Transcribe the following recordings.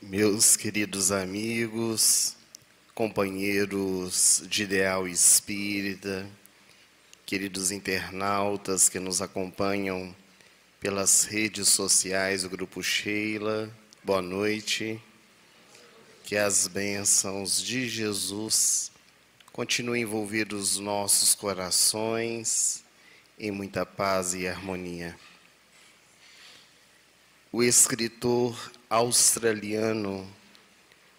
Meus queridos amigos, companheiros de ideal espírita, queridos internautas que nos acompanham pelas redes sociais do Grupo Sheila, boa noite. Que as bênçãos de Jesus continuem envolver os nossos corações em muita paz e harmonia. O escritor australiano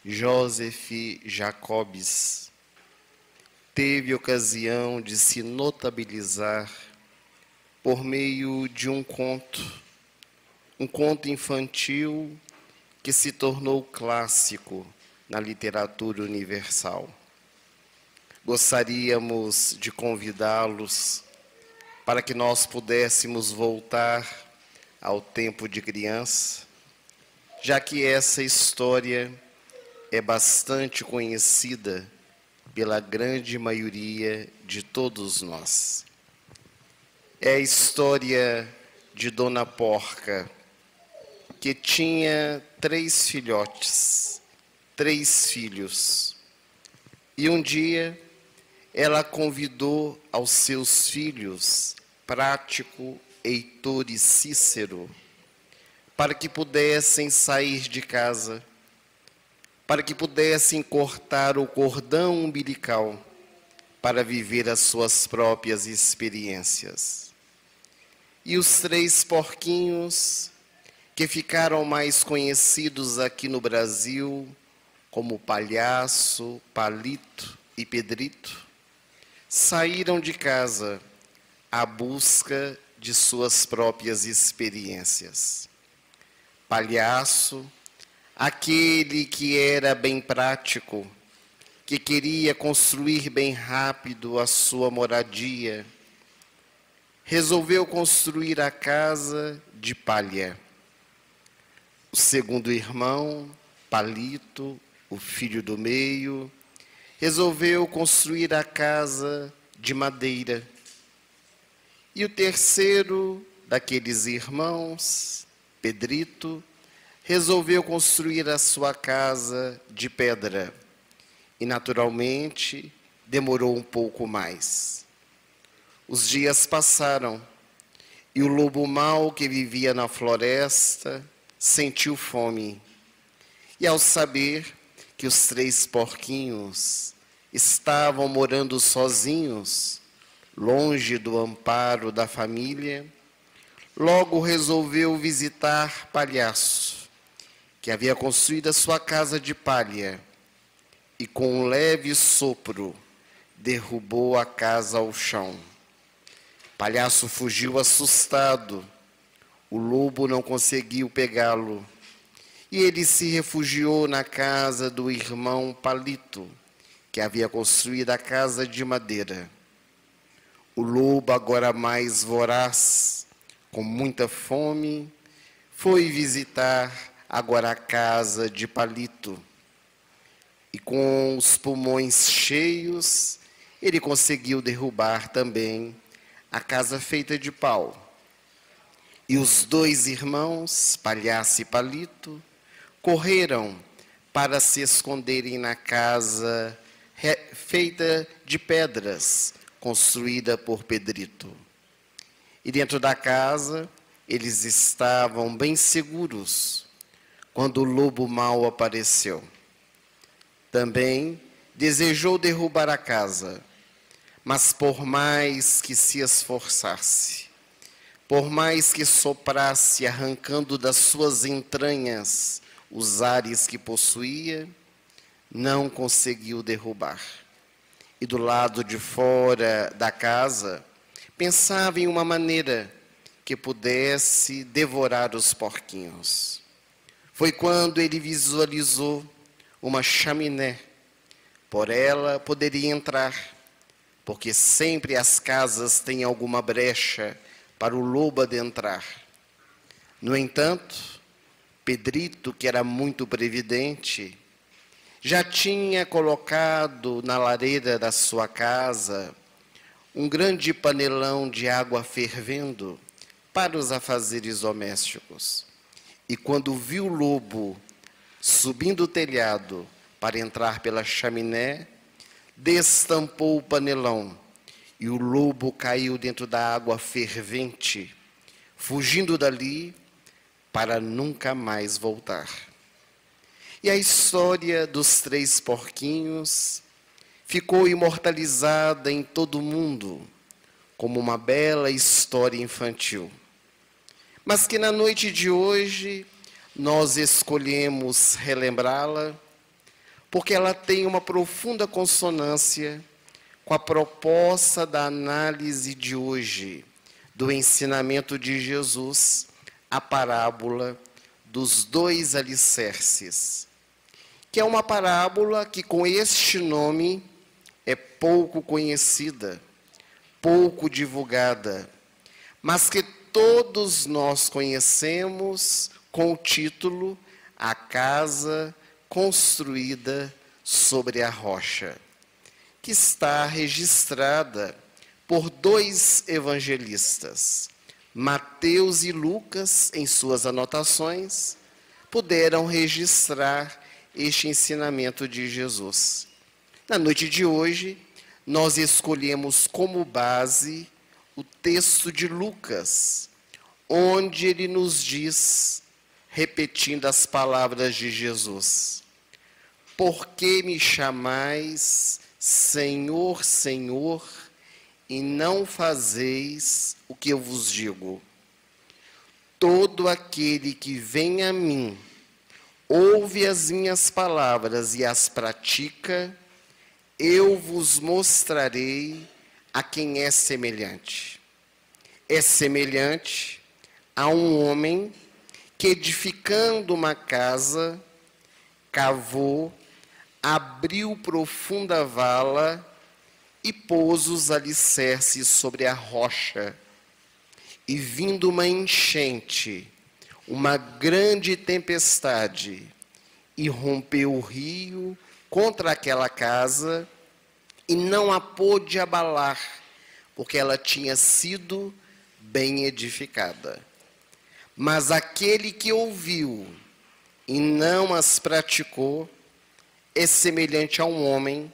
Joseph Jacobs teve ocasião de se notabilizar por meio de um conto infantil que se tornou clássico na literatura universal. Gostaríamos de convidá-los para que nós pudéssemos voltar ao tempo de criança, já que essa história é bastante conhecida pela grande maioria de todos nós. É a história de Dona Porca, que tinha 3 filhotes, 3 filhos. E um dia ela convidou aos seus filhos, Prático, Heitor e Cícero, para que pudessem sair de casa, para que pudessem cortar o cordão umbilical, para viver as suas próprias experiências. E os 3 porquinhos, que ficaram mais conhecidos aqui no Brasil como Palhaço, Palito e Pedrito, saíram de casa à busca de suas próprias experiências. Palhaço, aquele que era bem prático, que queria construir bem rápido a sua moradia, resolveu construir a casa de palha. O segundo irmão, Palito, o filho do meio, resolveu construir a casa de madeira. E o terceiro daqueles irmãos, Pedrito, resolveu construir a sua casa de pedra. E, naturalmente, demorou um pouco mais. Os dias passaram e o lobo mau que vivia na floresta sentiu fome. E, ao saber que os 3 porquinhos estavam morando sozinhos, longe do amparo da família, logo resolveu visitar Palhaço, que havia construído a sua casa de palha, e com um leve sopro derrubou a casa ao chão. Palhaço fugiu assustado, o lobo não conseguiu pegá-lo, e ele se refugiou na casa do irmão Palito, que havia construído a casa de madeira. O lobo, agora mais voraz, com muita fome, foi visitar agora a casa de Palito. E com os pulmões cheios, ele conseguiu derrubar também a casa feita de pau. E os 2 irmãos, Palhaço e Palito, correram para se esconderem na casa feita de pedras, construída por Pedrito. E dentro da casa, eles estavam bem seguros quando o lobo mau apareceu. Também desejou derrubar a casa, mas por mais que se esforçasse, por mais que soprasse arrancando das suas entranhas os ares que possuía, não conseguiu derrubar. E do lado de fora da casa, pensava em uma maneira que pudesse devorar os porquinhos. Foi quando ele visualizou uma chaminé. Por ela poderia entrar, porque sempre as casas têm alguma brecha para o lobo adentrar. No entanto, Pedrito, que era muito previdente, já tinha colocado na lareira da sua casa um grande panelão de água fervendo para os afazeres domésticos. E quando viu o lobo subindo o telhado para entrar pela chaminé, destampou o panelão e o lobo caiu dentro da água fervente, fugindo dali para nunca mais voltar. E a história dos 3 porquinhos ficou imortalizada em todo o mundo como uma bela história infantil. Mas que na noite de hoje nós escolhemos relembrá-la, porque ela tem uma profunda consonância com a proposta da análise de hoje, do ensinamento de Jesus, a parábola dos 2 alicerces, que é uma parábola que com este nome é pouco conhecida, pouco divulgada, mas que todos nós conhecemos com o título A Casa Construída sobre a Rocha, que está registrada por 2 evangelistas. Mateus e Lucas, em suas anotações, puderam registrar este ensinamento de Jesus. Na noite de hoje, nós escolhemos como base o texto de Lucas, onde ele nos diz, repetindo as palavras de Jesus: por que me chamais Senhor, Senhor, e não fazeis o que eu vos digo? Todo aquele que vem a mim, ouve as minhas palavras e as pratica, eu vos mostrarei a quem é semelhante. É semelhante a um homem que, edificando uma casa, cavou, abriu profunda vala e pôs os alicerces sobre a rocha. E vindo uma enchente, uma grande tempestade, e rompeu o rio contra aquela casa, e não a pôde abalar, porque ela tinha sido bem edificada. Mas aquele que ouviu e não as praticou, é semelhante a um homem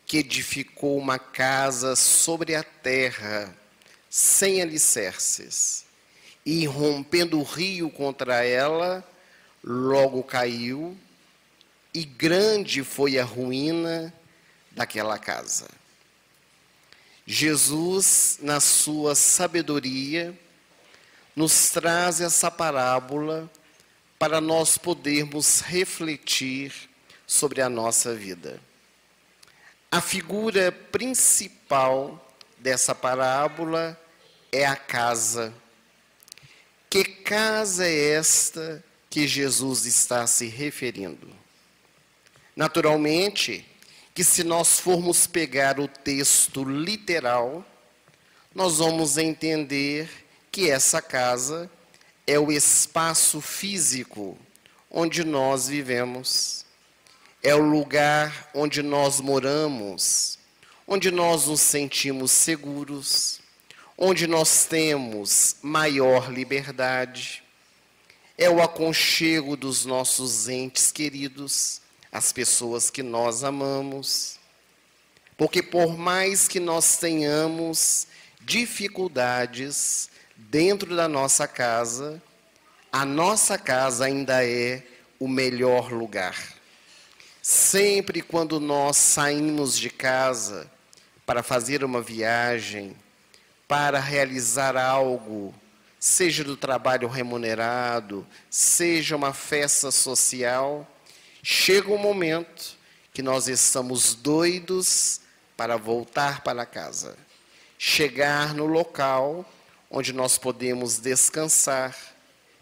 que edificou uma casa sobre a terra, sem alicerces, e rompendo o rio contra ela, logo caiu, e grande foi a ruína daquela casa. Jesus, na sua sabedoria, nos traz essa parábola para nós podermos refletir sobre a nossa vida. A figura principal dessa parábola é a casa. Que casa é esta que Jesus está se referindo? Naturalmente, que se nós formos pegar o texto literal, nós vamos entender que essa casa é o espaço físico onde nós vivemos. É o lugar onde nós moramos, onde nós nos sentimos seguros, onde nós temos maior liberdade. É o aconchego dos nossos entes queridos, as pessoas que nós amamos. Porque por mais que nós tenhamos dificuldades dentro da nossa casa, a nossa casa ainda é o melhor lugar. Sempre quando nós saímos de casa para fazer uma viagem, para realizar algo, seja do trabalho remunerado, seja uma festa social, chega um momento que nós estamos doidos para voltar para casa. Chegar no local onde nós podemos descansar,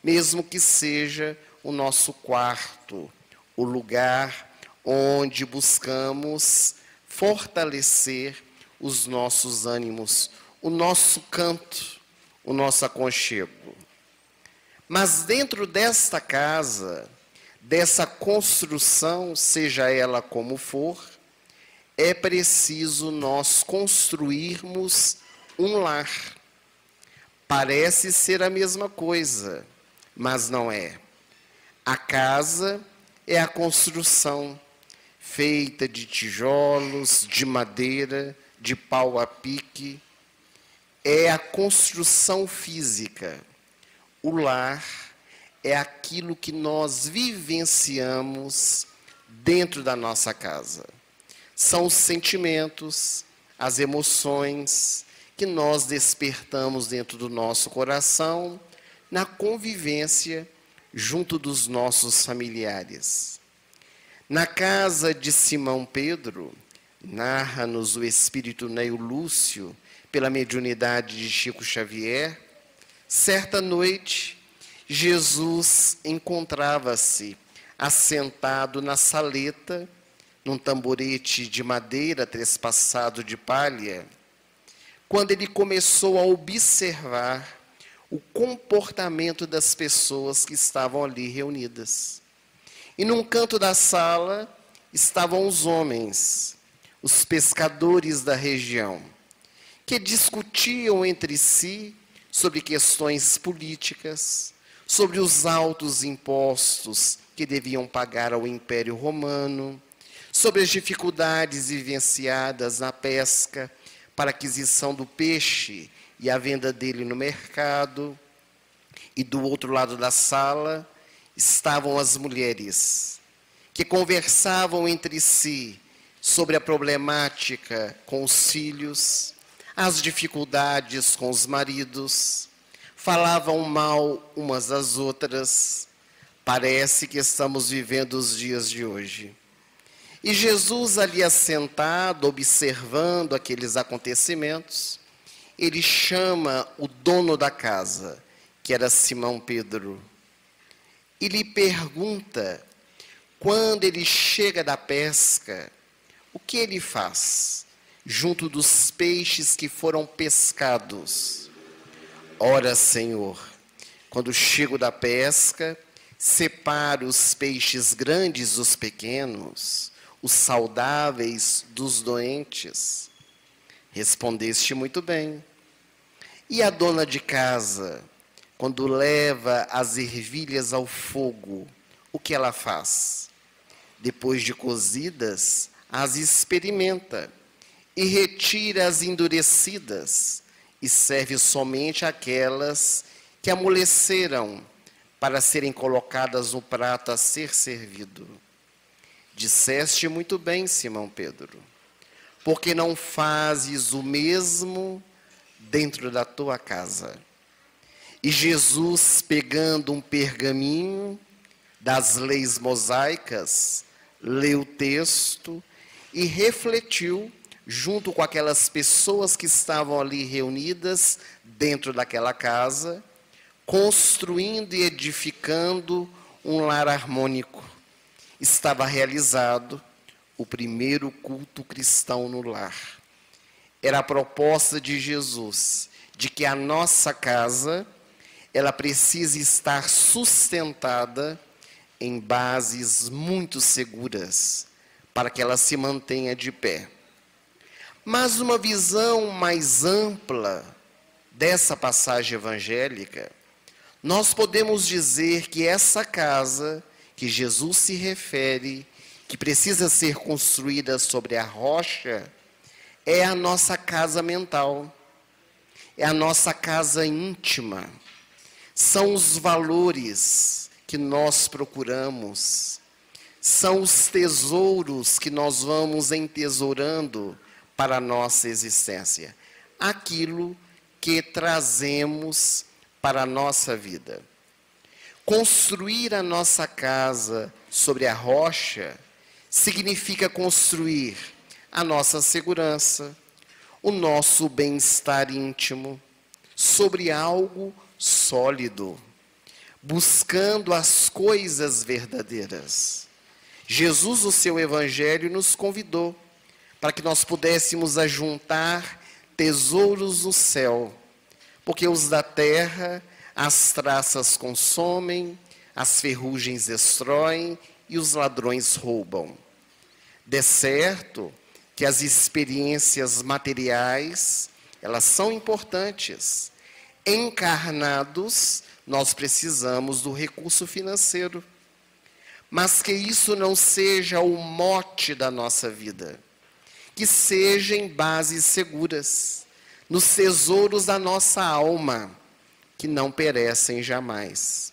mesmo que seja o nosso quarto, o lugar onde buscamos fortalecer os nossos ânimos, o nosso canto, o nosso aconchego. Mas dentro desta casa, dessa construção, seja ela como for, é preciso nós construirmos um lar. Parece ser a mesma coisa, mas não é. A casa é a construção feita de tijolos, de madeira, de pau a pique. É a construção física. O lar é aquilo que nós vivenciamos dentro da nossa casa. São os sentimentos, as emoções que nós despertamos dentro do nosso coração, na convivência junto dos nossos familiares. Na casa de Simão Pedro, narra-nos o espírito Neio Lúcio, pela mediunidade de Chico Xavier, certa noite, Jesus encontrava-se assentado na saleta, num tamborete de madeira trespassado de palha, quando ele começou a observar o comportamento das pessoas que estavam ali reunidas. E num canto da sala estavam os homens, os pescadores da região, que discutiam entre si sobre questões políticas, sobre os altos impostos que deviam pagar ao Império Romano, sobre as dificuldades vivenciadas na pesca para a aquisição do peixe e a venda dele no mercado. E do outro lado da sala estavam as mulheres, que conversavam entre si sobre a problemática com os filhos, as dificuldades com os maridos, falavam mal umas das outras. Parece que estamos vivendo os dias de hoje. E Jesus ali assentado, observando aqueles acontecimentos, ele chama o dono da casa, que era Simão Pedro, e lhe pergunta, quando ele chega da pesca, o que ele faz junto dos peixes que foram pescados? Ora, Senhor, quando chego da pesca, separo os peixes grandes dos pequenos, os saudáveis dos doentes. Respondeste muito bem. E a dona de casa, quando leva as ervilhas ao fogo, o que ela faz? Depois de cozidas, as experimenta e retira as endurecidas e serve somente aquelas que amoleceram para serem colocadas no prato a ser servido. Disseste muito bem, Simão Pedro, porque não fazes o mesmo dentro da tua casa? E Jesus, pegando um pergaminho das leis mosaicas, leu o texto e refletiu junto com aquelas pessoas que estavam ali reunidas dentro daquela casa, construindo e edificando um lar harmônico. Estava realizado o primeiro culto cristão no lar. Era a proposta de Jesus, de que a nossa casa, ela precisa estar sustentada em bases muito seguras, para que ela se mantenha de pé. Mas uma visão mais ampla dessa passagem evangélica, nós podemos dizer que essa casa que Jesus se refere, que precisa ser construída sobre a rocha, é a nossa casa mental, é a nossa casa íntima, são os valores que nós procuramos, são os tesouros que nós vamos entesourando para a nossa existência, aquilo que trazemos para a nossa vida. Construir a nossa casa sobre a rocha significa construir a nossa segurança, o nosso bem-estar íntimo, sobre algo sólido, buscando as coisas verdadeiras. Jesus, no seu Evangelho, nos convidou para que nós pudéssemos ajuntar tesouros no céu, porque os da terra as traças consomem, as ferrugens destroem e os ladrões roubam. De certo que as experiências materiais, elas são importantes. Encarnados, nós precisamos do recurso financeiro. mas que isso não seja o mote da nossa vida, que seja em bases seguras, nos tesouros da nossa alma, que não perecem jamais.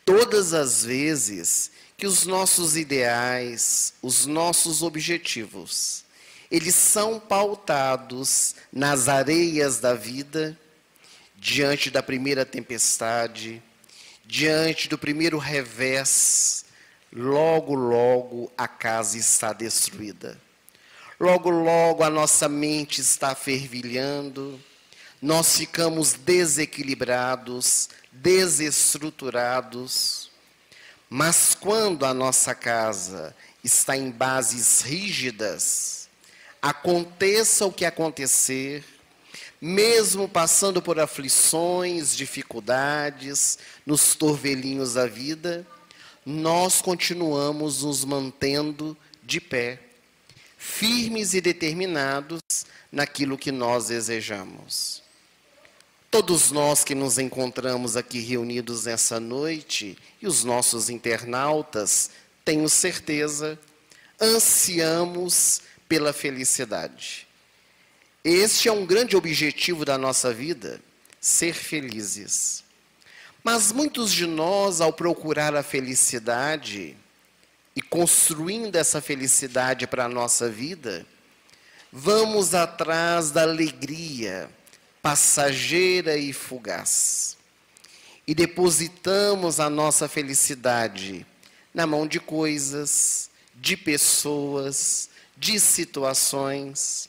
Todas as vezes que os nossos ideais, os nossos objetivos, eles são pautados nas areias da vida, diante da primeira tempestade, diante do primeiro revés, logo, logo a casa está destruída. Logo, logo a nossa mente está fervilhando, nós ficamos desequilibrados, desestruturados. Mas quando a nossa casa está em bases rígidas, aconteça o que acontecer, mesmo passando por aflições, dificuldades, nos torvelinhos da vida, nós continuamos nos mantendo de pé, firmes e determinados naquilo que nós desejamos. Todos nós que nos encontramos aqui reunidos nessa noite, e os nossos internautas, tenho certeza, ansiamos pela felicidade. Este é um grande objetivo da nossa vida, ser felizes. Mas muitos de nós, ao procurar a felicidade e construindo essa felicidade para a nossa vida, vamos atrás da alegria passageira e fugaz. E depositamos a nossa felicidade na mão de coisas, de pessoas, de situações,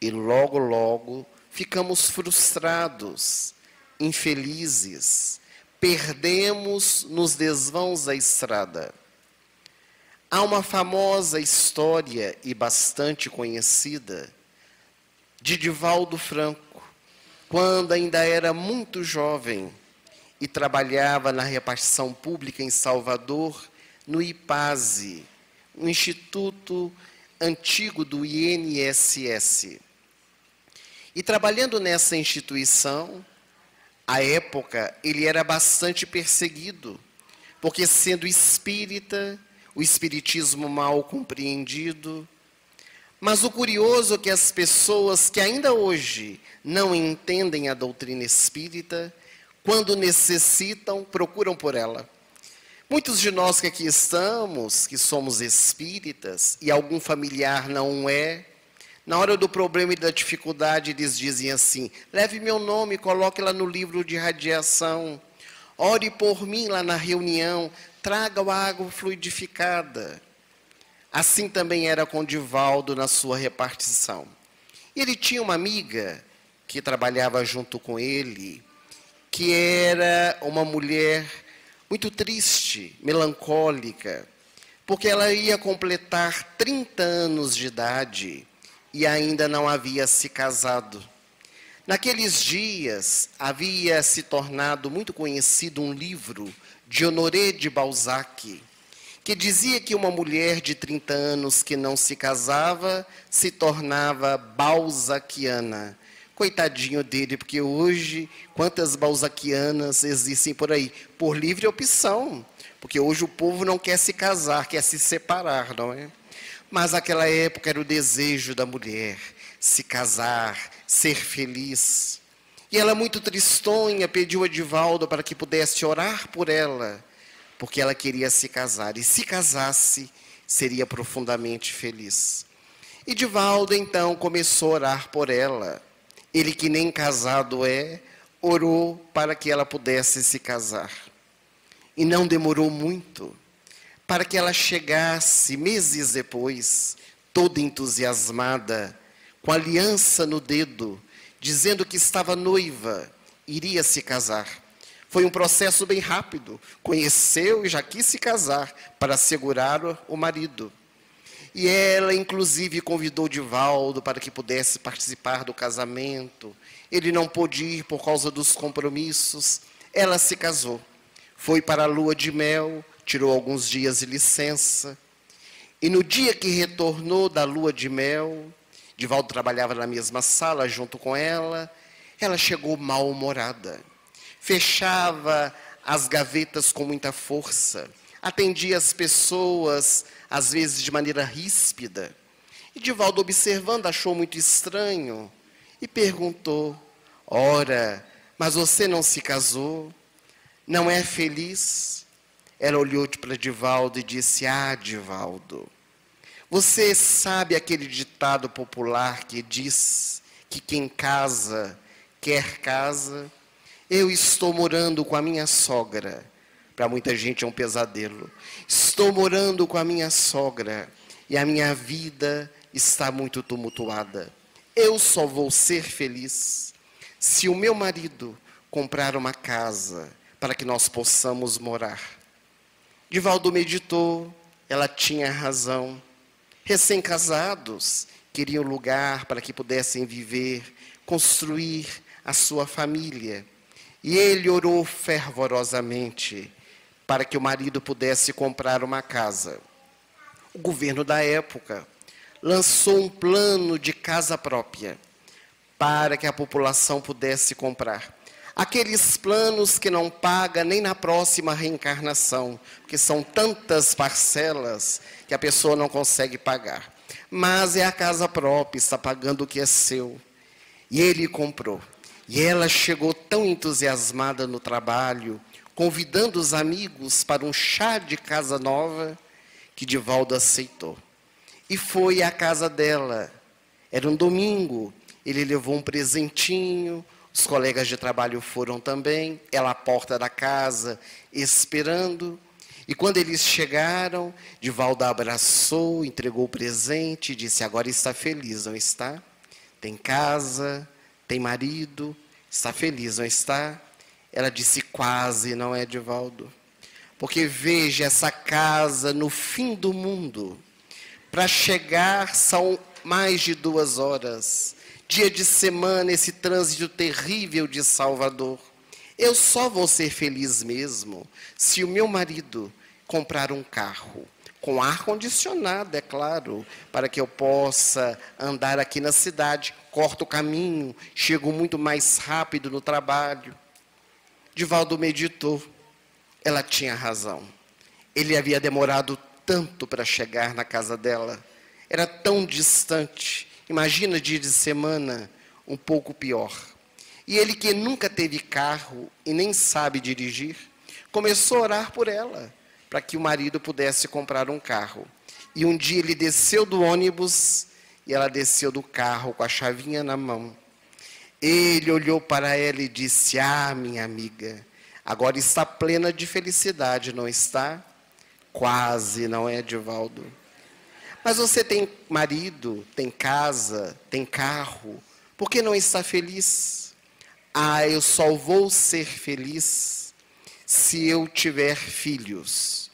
e logo, logo ficamos frustrados, infelizes, perdemos nos desvãos da estrada. Há uma famosa história, e bastante conhecida, de Divaldo Franco, quando ainda era muito jovem e trabalhava na repartição pública em Salvador, no IPASE, um instituto antigo do INSS. E trabalhando nessa instituição, à época, ele era bastante perseguido, porque sendo espírita, o espiritismo mal compreendido. Mas o curioso é que as pessoas que ainda hoje não entendem a doutrina espírita, quando necessitam, procuram por ela. Muitos de nós que aqui estamos, que somos espíritas, e algum familiar não é, na hora do problema e da dificuldade, eles dizem assim: leve meu nome, coloque lá no livro de radiação, ore por mim lá na reunião, traga a água fluidificada. Assim também era com Divaldo na sua repartição. E ele tinha uma amiga que trabalhava junto com ele, que era uma mulher muito triste, melancólica, porque ela ia completar 30 anos de idade e ainda não havia se casado. Naqueles dias, havia se tornado muito conhecido um livro de Honoré de Balzac, que dizia que uma mulher de 30 anos que não se casava se tornava balzaquiana. Coitadinho dele, porque hoje, quantas balzaquianas existem por aí? Por livre opção, porque hoje o povo não quer se casar, quer se separar, não é? Mas naquela época era o desejo da mulher, se casar, ser feliz. E ela, muito tristonha, pediu a Divaldo para que pudesse orar por ela, porque ela queria se casar, e se casasse, seria profundamente feliz. E Divaldo, então, começou a orar por ela. Ele, que nem casado é, orou para que ela pudesse se casar. E não demorou muito, para que ela chegasse, meses depois, toda entusiasmada, com a aliança no dedo, dizendo que estava noiva, iria se casar. Foi um processo bem rápido, conheceu e já quis se casar, para assegurar o marido. E ela, inclusive, convidou Divaldo para que pudesse participar do casamento. Ele não pôde ir por causa dos compromissos. Ela se casou. Foi para a lua de mel, tirou alguns dias de licença. E no dia que retornou da lua de mel, Divaldo trabalhava na mesma sala junto com ela, ela chegou mal-humorada. Fechava as gavetas com muita força, atendia as pessoas, às vezes de maneira ríspida. E Divaldo, observando, achou muito estranho e perguntou: ora, mas você não se casou? Não é feliz? Ela olhou para Divaldo e disse: ah, Divaldo, você sabe aquele ditado popular que diz que quem casa quer casa? Eu estou morando com a minha sogra. Para muita gente é um pesadelo. Estou morando com a minha sogra e a minha vida está muito tumultuada. Eu só vou ser feliz se o meu marido comprar uma casa para que nós possamos morar. Divaldo meditou, ela tinha razão. Recém-casados queriam lugar para que pudessem viver, construir a sua família. E ele orou fervorosamente para que o marido pudesse comprar uma casa. O governo da época lançou um plano de casa própria para que a população pudesse comprar. Aqueles planos que não pagam nem na próxima reencarnação, porque são tantas parcelas que a pessoa não consegue pagar. Mas é a casa própria, está pagando o que é seu. E ele comprou. E ela chegou tão entusiasmada no trabalho, convidando os amigos para um chá de casa nova, que Divaldo aceitou. E foi à casa dela. Era um domingo, ele levou um presentinho, os colegas de trabalho foram também, ela à porta da casa, esperando. E quando eles chegaram, Divaldo abraçou, entregou o presente e disse: agora está feliz, não está? Tem casa, tem marido, está feliz, não está? Ela disse: quase, não é, Divaldo? Porque veja, essa casa no fim do mundo, para chegar são mais de 2 horas. Dia de semana, esse trânsito terrível de Salvador. Eu só vou ser feliz mesmo se o meu marido comprar um carro, com ar-condicionado, é claro, para que eu possa andar aqui na cidade, corto o caminho, chego muito mais rápido no trabalho. Divaldo meditou. Ela tinha razão. Ele havia demorado tanto para chegar na casa dela. Era tão distante. Imagina dia de semana, um pouco pior. E ele, que nunca teve carro e nem sabe dirigir, começou a orar por ela, para que o marido pudesse comprar um carro. E um dia ele desceu do ônibus e ela desceu do carro com a chavinha na mão. Ele olhou para ela e disse: ah, minha amiga, agora está plena de felicidade, não está? Quase, não é, Divaldo? Mas você tem marido, tem casa, tem carro, por que não está feliz? Ah, eu só vou ser feliz se eu tiver filhos.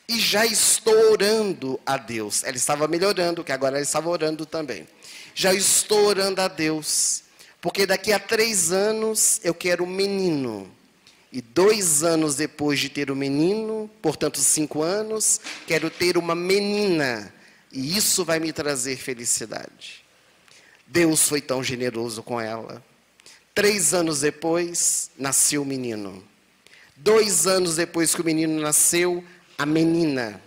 E já estou orando a Deus. Ela estava melhorando, que agora ela estava orando também. Já estou orando a Deus, porque daqui a 3 anos eu quero um menino. E 2 anos depois de ter o menino, portanto 5 anos, quero ter uma menina. E isso vai me trazer felicidade. Deus foi tão generoso com ela. 3 anos depois, nasceu o menino. 2 anos depois que o menino nasceu, a menina.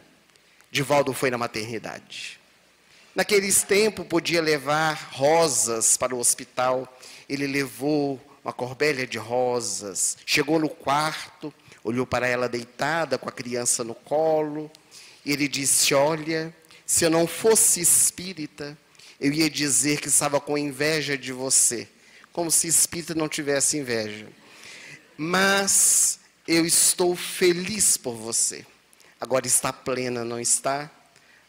Divaldo foi na maternidade. Naqueles tempos, podia levar rosas para o hospital. Ele levou uma corbelha de rosas. Chegou no quarto, olhou para ela deitada, com a criança no colo. E ele disse: olha, se eu não fosse espírita, eu ia dizer que estava com inveja de você. Como se espírita não tivesse inveja. Mas eu estou feliz por você. Agora está plena, não está?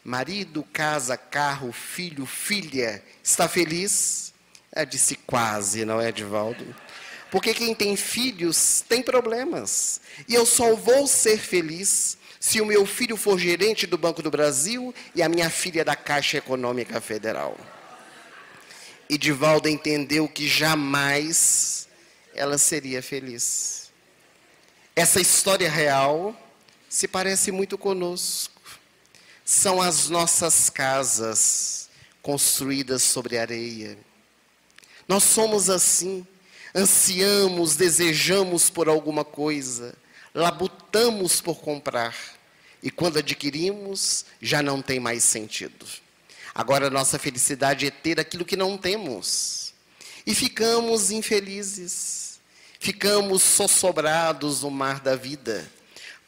Marido, casa, carro, filho, filha, está feliz? Ela disse: quase, não é, Divaldo? Porque quem tem filhos tem problemas. E eu só vou ser feliz se o meu filho for gerente do Banco do Brasil e a minha filha da Caixa Econômica Federal. E Divaldo entendeu que jamais ela seria feliz. Essa história real se parece muito conosco. São as nossas casas construídas sobre areia. Nós somos assim, ansiamos, desejamos por alguma coisa, labutamos por comprar, e quando adquirimos, já não tem mais sentido. Agora a nossa felicidade é ter aquilo que não temos. E ficamos infelizes, ficamos sossobrados no mar da vida,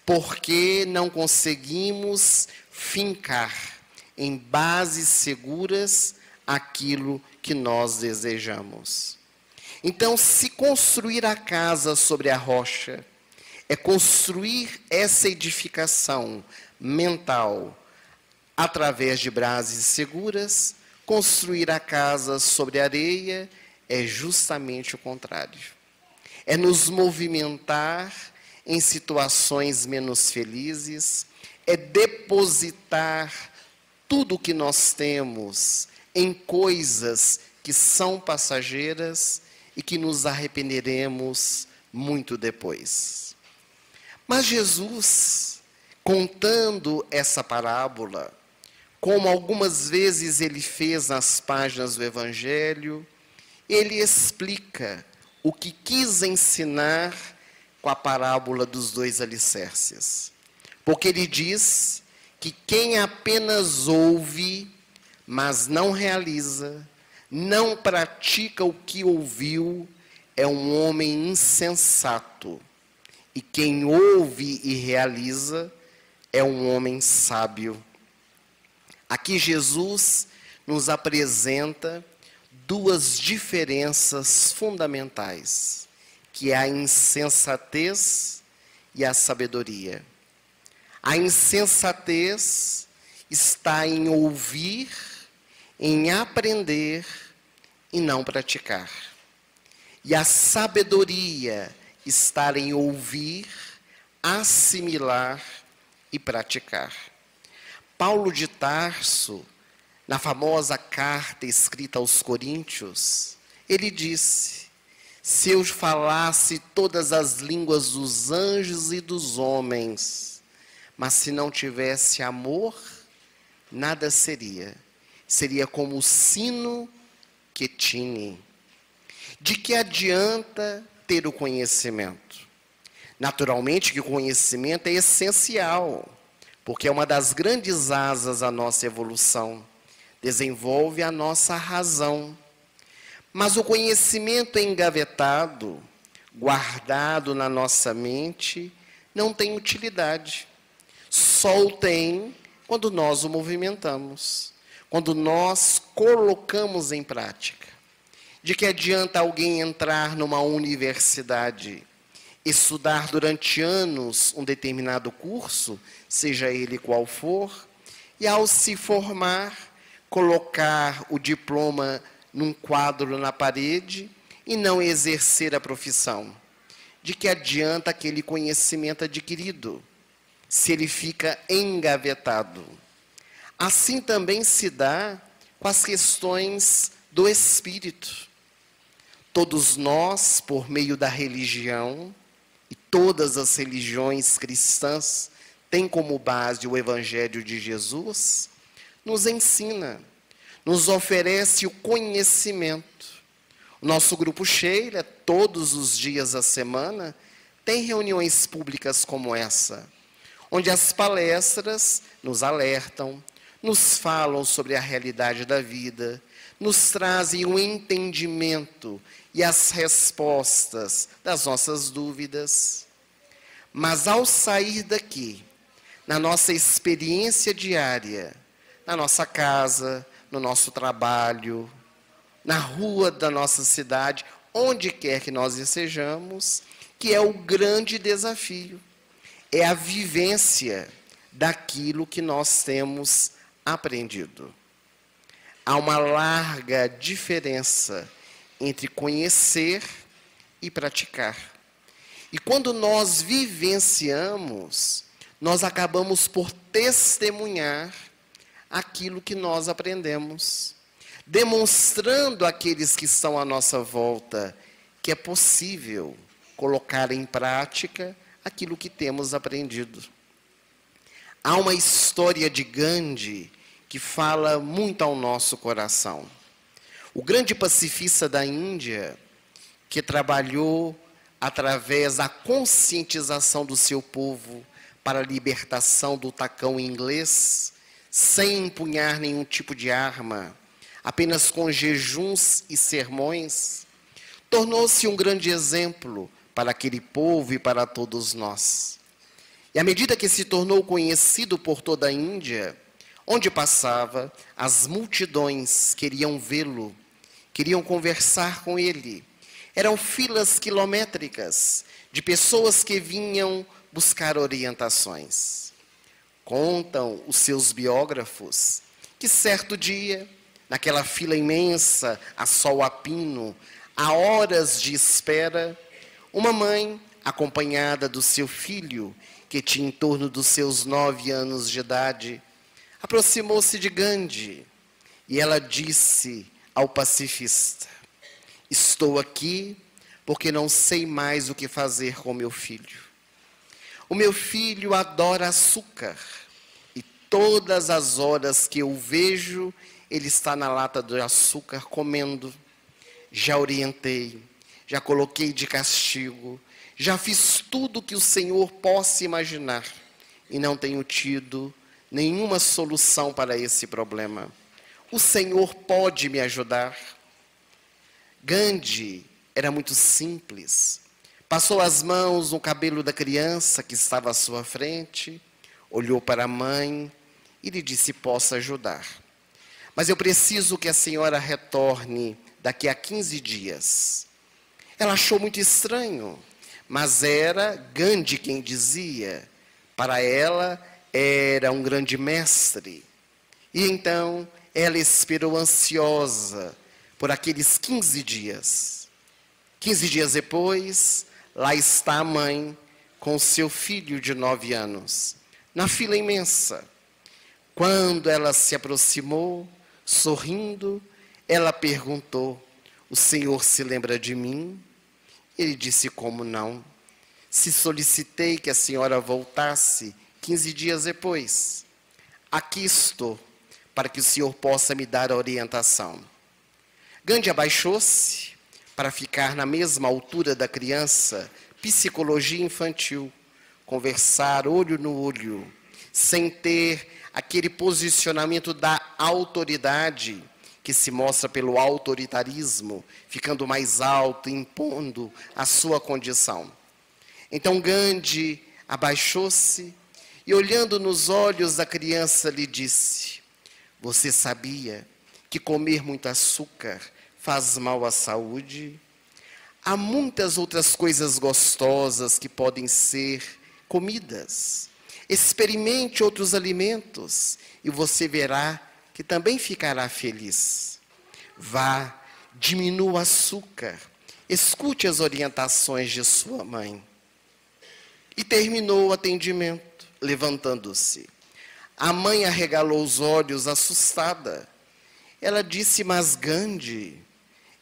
porque não conseguimos fincar em bases seguras aquilo que nós desejamos. Então, se construir a casa sobre a rocha é construir essa edificação mental através de bases seguras, construir a casa sobre a areia é justamente o contrário. É nos movimentar em situações menos felizes, é depositar tudo o que nós temos em coisas que são passageiras e que nos arrependeremos muito depois. Mas Jesus, contando essa parábola, como algumas vezes ele fez nas páginas do Evangelho, ele explica o que quis ensinar com a parábola dos 2 alicerces. Porque ele diz que quem apenas ouve, mas não realiza, não pratica o que ouviu, é um homem insensato. E quem ouve e realiza é um homem sábio. Aqui Jesus nos apresenta 2 diferenças fundamentais, que é a insensatez e a sabedoria. A insensatez está em ouvir, em aprender e não praticar. E a sabedoria está em ouvir, assimilar e praticar. Paulo de Tarso, na famosa carta escrita aos Coríntios, ele disse: se eu falasse todas as línguas dos anjos e dos homens, mas se não tivesse amor, nada seria. Seria como o sino que tine. De que adianta ter o conhecimento? Naturalmente que o conhecimento é essencial, porque é uma das grandes asas da nossa evolução. Desenvolve a nossa razão. Mas o conhecimento engavetado, guardado na nossa mente, não tem utilidade. Só o tem quando nós o movimentamos, quando nós colocamos em prática. De que adianta alguém entrar numa universidade, estudar durante anos um determinado curso, seja ele qual for, e ao se formar, colocar o diploma num quadro na parede e não exercer a profissão? De que adianta aquele conhecimento adquirido, se ele fica engavetado? Assim também se dá com as questões do espírito. Todos nós, por meio da religião, e todas as religiões cristãs têm como base o Evangelho de Jesus, nos ensina, nos oferece o conhecimento. O nosso grupo Sheila, todos os dias da semana, tem reuniões públicas como essa, onde as palestras nos alertam, nos falam sobre a realidade da vida, nos trazem o entendimento e as respostas das nossas dúvidas. Mas ao sair daqui, na nossa experiência diária, na nossa casa, no nosso trabalho, na rua da nossa cidade, onde quer que nós estejamos, que é o grande desafio, é a vivência daquilo que nós temos aprendido. Há uma larga diferença entre conhecer e praticar. E quando nós vivenciamos, nós acabamos por testemunhar aquilo que nós aprendemos, demonstrando àqueles que estão à nossa volta que é possível colocar em prática aquilo que temos aprendido. Há uma história de Gandhi que fala muito ao nosso coração. O grande pacifista da Índia, que trabalhou através da conscientização do seu povo para a libertação do tacão inglês, sem empunhar nenhum tipo de arma, apenas com jejuns e sermões, tornou-se um grande exemplo para aquele povo e para todos nós. E à medida que se tornou conhecido por toda a Índia, onde passava, as multidões queriam vê-lo, queriam conversar com ele. Eram filas quilométricas de pessoas que vinham buscar orientações. Contam os seus biógrafos que certo dia, naquela fila imensa, a sol a pino, a horas de espera, uma mãe, acompanhada do seu filho, que tinha em torno dos seus 9 anos de idade, aproximou-se de Gandhi e ela disse ao pacifista: estou aqui porque não sei mais o que fazer com meu filho. O meu filho adora açúcar e todas as horas que eu o vejo, ele está na lata de açúcar comendo. Já orientei, já coloquei de castigo, já fiz tudo o que o Senhor possa imaginar e não tenho tido nenhuma solução para esse problema. O Senhor pode me ajudar? Gandhi era muito simples. Passou as mãos no cabelo da criança que estava à sua frente, olhou para a mãe e lhe disse: posso ajudar. Mas eu preciso que a senhora retorne daqui a 15 dias. Ela achou muito estranho, mas era Gandhi quem dizia. Para ela, era um grande mestre. E então, ela esperou ansiosa por aqueles 15 dias. 15 dias depois, lá está a mãe com seu filho de 9 anos, na fila imensa. Quando ela se aproximou, sorrindo, ela perguntou: o senhor se lembra de mim? Ele disse: como não? Se solicitei que a senhora voltasse 15 dias depois. Aqui estou, para que o senhor possa me dar a orientação. Gandhi abaixou-se para ficar na mesma altura da criança, psicologia infantil, conversar olho no olho, sem ter aquele posicionamento da autoridade que se mostra pelo autoritarismo, ficando mais alto, impondo a sua condição. Então Gandhi abaixou-se e, olhando nos olhos da criança, lhe disse: você sabia que comer muito açúcar faz mal à saúde? Há muitas outras coisas gostosas que podem ser comidas. Experimente outros alimentos e você verá que também ficará feliz. Vá, diminua o açúcar, escute as orientações de sua mãe. E terminou o atendimento, levantando-se. A mãe arregalou os olhos, assustada. Ela disse: mas Gandhi,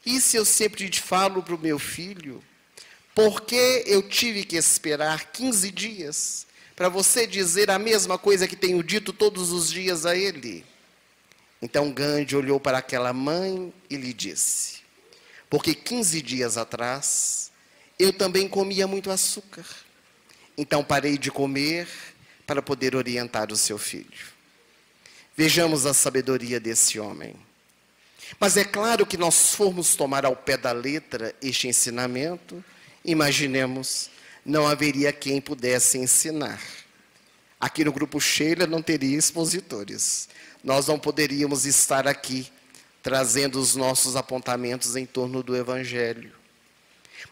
isso eu sempre te falo para o meu filho. Por que eu tive que esperar 15 dias para você dizer a mesma coisa que tenho dito todos os dias a ele? Então Gandhi olhou para aquela mãe e lhe disse: porque 15 dias atrás eu também comia muito açúcar. Então parei de comer para poder orientar o seu filho. Vejamos a sabedoria desse homem. Mas é claro que nós formos tomar ao pé da letra este ensinamento, imaginemos, não haveria quem pudesse ensinar. Aqui no Grupo Sheila não teria expositores. Nós não poderíamos estar aqui trazendo os nossos apontamentos em torno do Evangelho.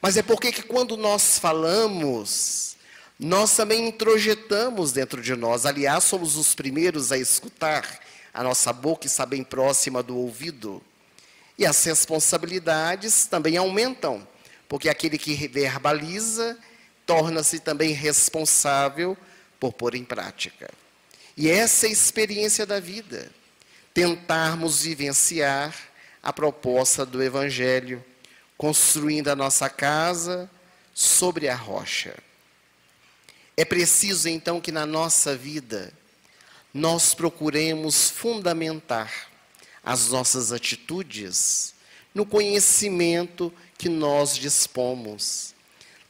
Mas é porque que quando nós falamos, nós também introjetamos dentro de nós. Aliás, somos os primeiros a escutar. A nossa boca está bem próxima do ouvido. E as responsabilidades também aumentam, porque aquele que verbaliza torna-se também responsável por pôr em prática. E essa é a experiência da vida, tentarmos vivenciar a proposta do Evangelho, construindo a nossa casa sobre a rocha. É preciso, então, que na nossa vida nós procuremos fundamentar as nossas atitudes no conhecimento que nós dispomos,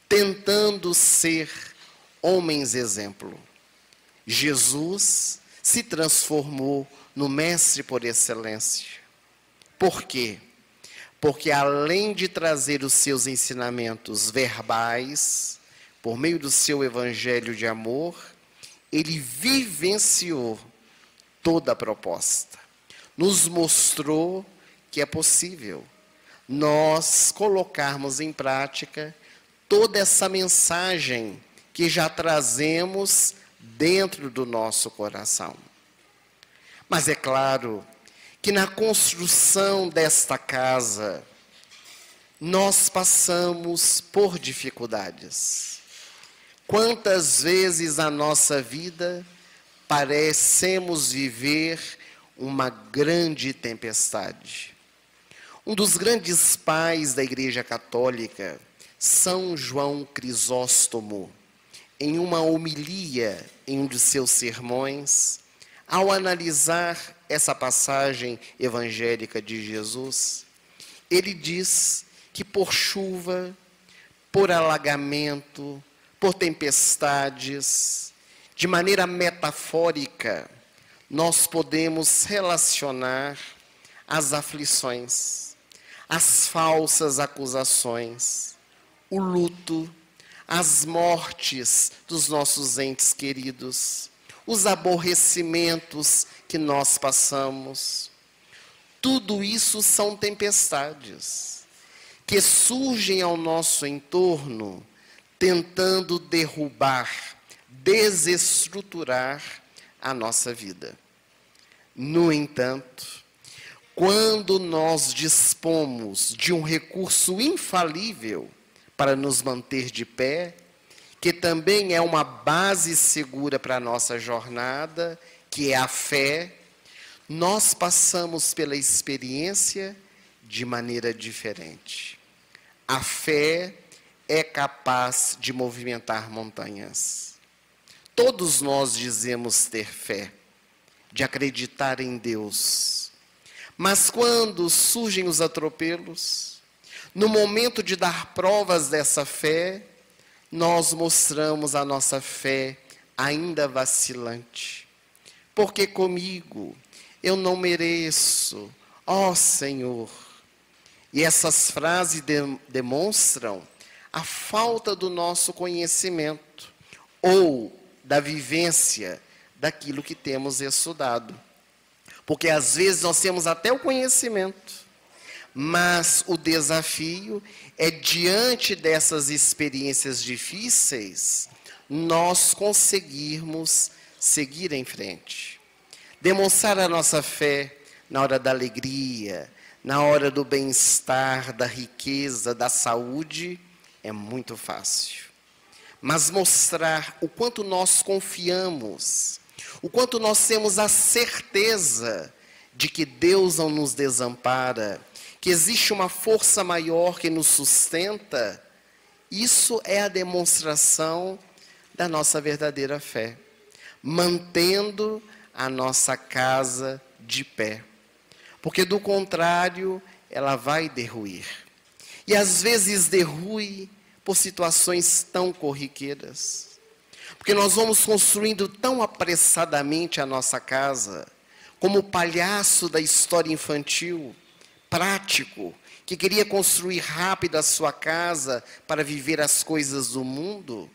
tentando ser homens exemplo. Jesus se transformou no mestre por excelência. Por quê? Porque além de trazer os seus ensinamentos verbais, por meio do seu evangelho de amor, ele vivenciou toda a proposta. Nos mostrou que é possível nós colocarmos em prática toda essa mensagem que já trazemos dentro do nosso coração. Mas é claro que na construção desta casa, nós passamos por dificuldades. Quantas vezes na nossa vida parecemos viver uma grande tempestade? Um dos grandes pais da Igreja Católica, São João Crisóstomo, em uma homilia em um de seus sermões, ao analisar essa passagem evangélica de Jesus, ele diz que por chuva, por alagamento, por tempestades, de maneira metafórica, nós podemos relacionar as aflições, as falsas acusações, o luto, as mortes dos nossos entes queridos, os aborrecimentos que nós passamos. Tudo isso são tempestades que surgem ao nosso entorno, tentando derrubar, desestruturar a nossa vida. No entanto, quando nós dispomos de um recurso infalível para nos manter de pé, que também é uma base segura para a nossa jornada, que é a fé, nós passamos pela experiência de maneira diferente. A fé é capaz de movimentar montanhas. Todos nós dizemos ter fé, de acreditar em Deus. Mas quando surgem os atropelos, no momento de dar provas dessa fé, nós mostramos a nossa fé ainda vacilante. Porque comigo eu não mereço, ó Senhor. E essas frases demonstram a falta do nosso conhecimento ou da vivência daquilo que temos estudado. Porque às vezes nós temos até o conhecimento, mas o desafio é, diante dessas experiências difíceis, nós conseguirmos seguir em frente. Demonstrar a nossa fé na hora da alegria, na hora do bem-estar, da riqueza, da saúde, é muito fácil. Mas mostrar o quanto nós confiamos, o quanto nós temos a certeza de que Deus não nos desampara, que existe uma força maior que nos sustenta, isso é a demonstração da nossa verdadeira fé, mantendo a nossa casa de pé. Porque do contrário, ela vai derruir. E às vezes derrui por situações tão corriqueiras. Porque nós vamos construindo tão apressadamente a nossa casa, como o palhaço da história infantil, prático, que queria construir rápido a sua casa para viver as coisas do mundo,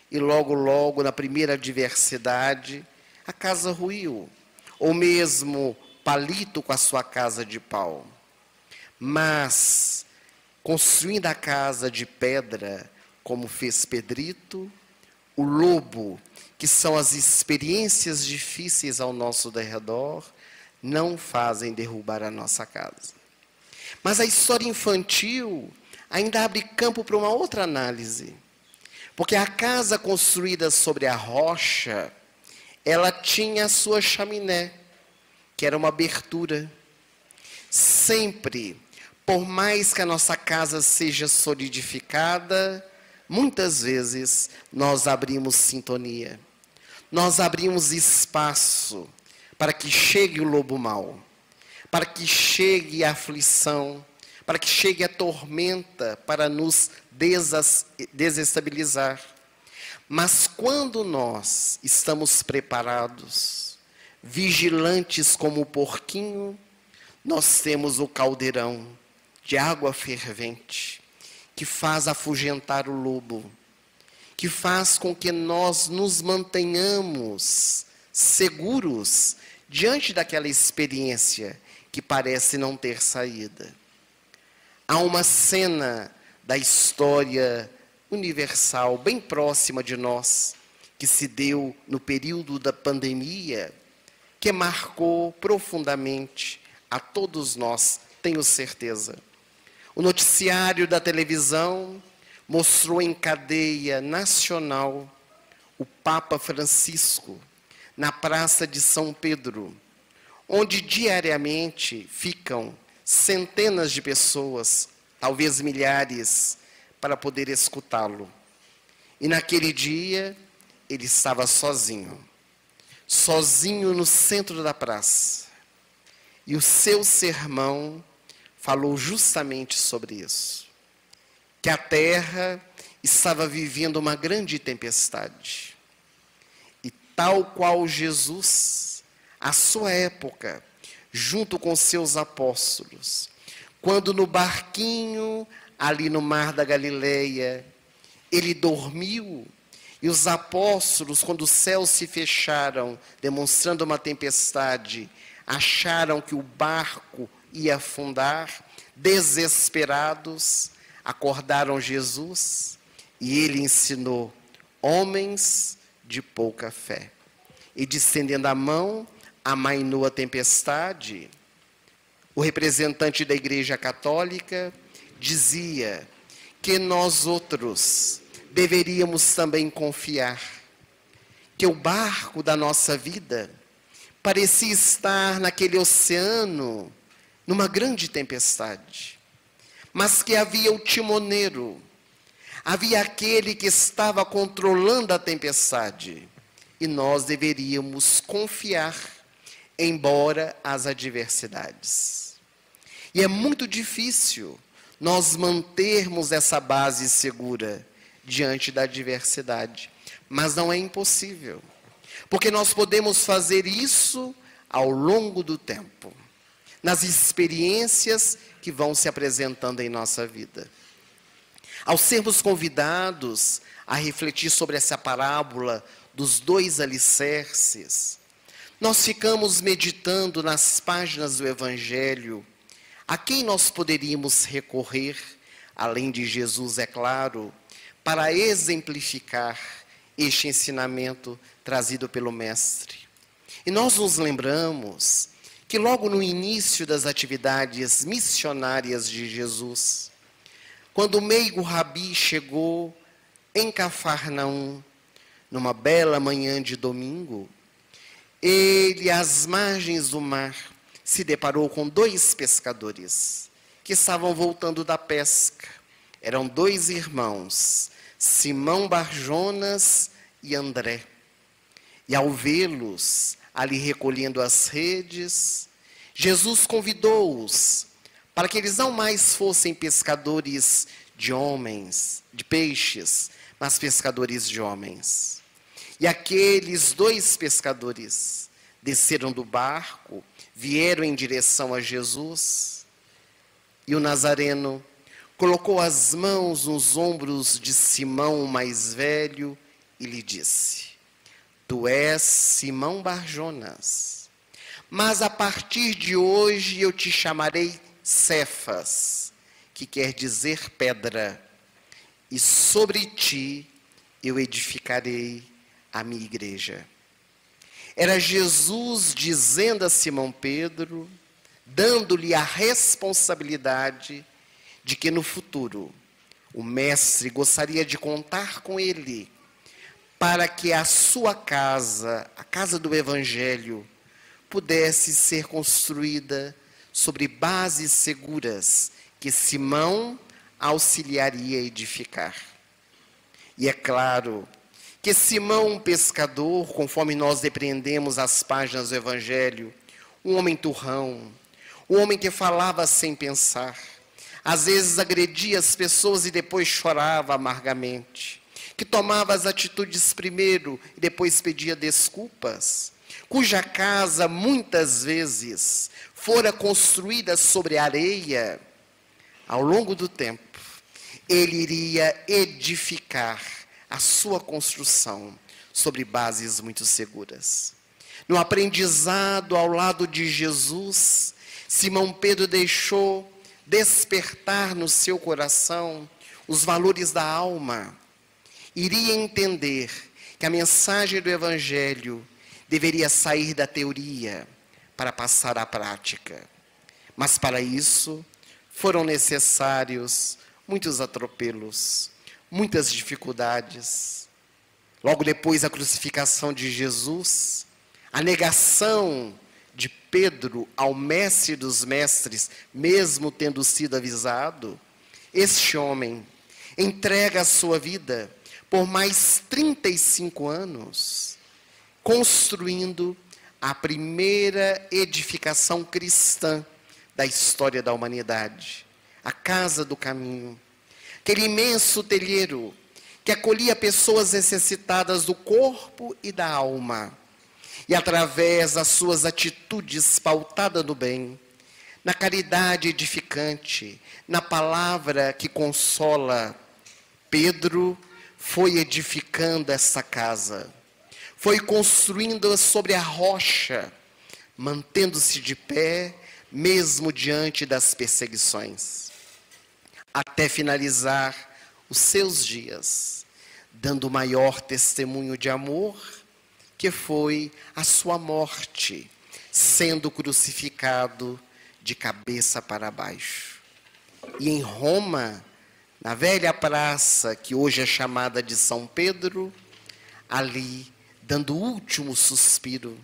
e logo, logo, na primeira adversidade, a casa ruiu. Ou mesmo Palito com a sua casa de pau. Mas, construindo a casa de pedra, como fez Pedrito, o lobo, que são as experiências difíceis ao nosso derredor, não fazem derrubar a nossa casa. Mas a história infantil ainda abre campo para uma outra análise. Porque a casa construída sobre a rocha, ela tinha a sua chaminé, que era uma abertura. Sempre, por mais que a nossa casa seja solidificada, muitas vezes nós abrimos sintonia. Nós abrimos espaço para que chegue o lobo mau, para que chegue a aflição, para que chegue a tormenta para nos desestabilizar. Mas quando nós estamos preparados, vigilantes como o porquinho, nós temos o caldeirão de água fervente, que faz afugentar o lobo, que faz com que nós nos mantenhamos seguros diante daquela experiência que parece não ter saída. Há uma cena da história universal, bem próxima de nós, que se deu no período da pandemia, que marcou profundamente a todos nós, tenho certeza. O noticiário da televisão mostrou em cadeia nacional o Papa Francisco na Praça de São Pedro, onde diariamente ficam centenas de pessoas, talvez milhares, para poder escutá-lo. E naquele dia, ele estava sozinho no centro da praça. E o seu sermão falou justamente sobre isso. Que a terra estava vivendo uma grande tempestade. E tal qual Jesus, à sua época, junto com seus apóstolos, quando no barquinho, ali no mar da Galileia, ele dormiu, e os apóstolos, quando os céus se fecharam, demonstrando uma tempestade, acharam que o barco ia afundar, desesperados, acordaram Jesus, e ele ensinou: homens de pouca fé. E estendendo a mão, amainou a tempestade. O representante da Igreja Católica dizia que nós outros deveríamos também confiar, que o barco da nossa vida parecia estar naquele oceano, numa grande tempestade, mas que havia o timoneiro, havia aquele que estava controlando a tempestade, e nós deveríamos confiar, embora as adversidades. E é muito difícil nós mantermos essa base segura diante da adversidade, mas não é impossível, porque nós podemos fazer isso ao longo do tempo, nas experiências que vão se apresentando em nossa vida. Ao sermos convidados a refletir sobre essa parábola dos 2 alicerces, nós ficamos meditando nas páginas do Evangelho, a quem nós poderíamos recorrer, além de Jesus, é claro, para exemplificar este ensinamento trazido pelo Mestre. E nós nos lembramos que logo no início das atividades missionárias de Jesus, quando o meigo Rabi chegou em Cafarnaum, numa bela manhã de domingo, ele, às margens do mar, se deparou com 2 pescadores que estavam voltando da pesca. Eram 2 irmãos, Simão Barjonas e André. E ao vê-los ali recolhendo as redes, Jesus convidou-os para que eles não mais fossem pescadores de homens, de peixes, mas pescadores de homens. E aqueles 2 pescadores desceram do barco, vieram em direção a Jesus, e o Nazareno colocou as mãos nos ombros de Simão, o mais velho, e lhe disse: tu és Simão Barjonas, mas a partir de hoje eu te chamarei Cefas, que quer dizer pedra, e sobre ti eu edificarei a minha igreja. Era Jesus dizendo a Simão Pedro, dando-lhe a responsabilidade de que no futuro o Mestre gostaria de contar com ele, para que a sua casa, a casa do Evangelho, pudesse ser construída sobre bases seguras que Simão auxiliaria a edificar. E é claro que Simão, pescador, conforme nós depreendemos as páginas do Evangelho, um homem turrão, um homem que falava sem pensar, às vezes agredia as pessoas e depois chorava amargamente, que tomava as atitudes primeiro e depois pedia desculpas, cuja casa muitas vezes fora construída sobre areia, ao longo do tempo, ele iria edificar a sua construção sobre bases muito seguras. No aprendizado ao lado de Jesus, Simão Pedro deixou despertar no seu coração os valores da alma. Iria entender que a mensagem do Evangelho deveria sair da teoria para passar à prática. Mas para isso foram necessários muitos atropelos, muitas dificuldades. Logo depois da crucificação de Jesus, a negação de Pedro ao mestre dos mestres, mesmo tendo sido avisado, este homem entrega a sua vida por mais 35 anos, construindo a primeira edificação cristã da história da humanidade, a Casa do Caminho, aquele imenso telheiro que acolhia pessoas necessitadas do corpo e da alma, e através das suas atitudes pautadas no bem, na caridade edificante, na palavra que consola, Pedro foi edificando essa casa, foi construindo sobre a rocha, mantendo-se de pé, mesmo diante das perseguições, até finalizar os seus dias, dando o maior testemunho de amor, que foi a sua morte, sendo crucificado de cabeça para baixo. E em Roma, na velha praça, que hoje é chamada de São Pedro, ali, dando o último suspiro,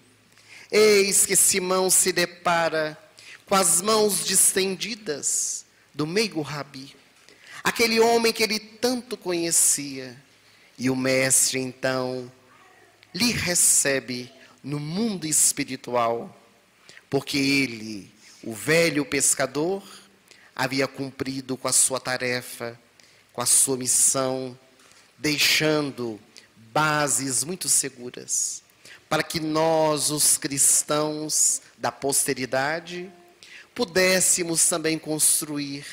eis que Simão se depara com as mãos distendidas do meigo Rabi, aquele homem que ele tanto conhecia, e o mestre então lhe recebe no mundo espiritual, porque ele, o velho pescador, havia cumprido com a sua tarefa, com a sua missão, deixando bases muito seguras, para que nós, os cristãos da posteridade, pudéssemos também construir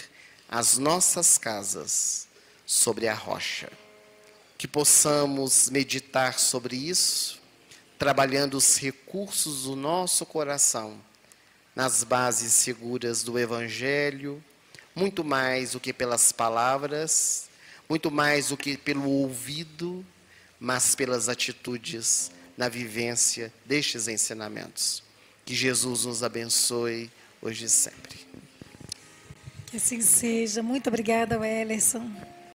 as nossas casas sobre a rocha. Que possamos meditar sobre isso, trabalhando os recursos do nosso coração, nas bases seguras do Evangelho, muito mais do que pelas palavras, muito mais do que pelo ouvido, mas pelas atitudes na vivência destes ensinamentos. Que Jesus nos abençoe hoje e sempre. Que assim seja. Muito obrigada, Wellerson.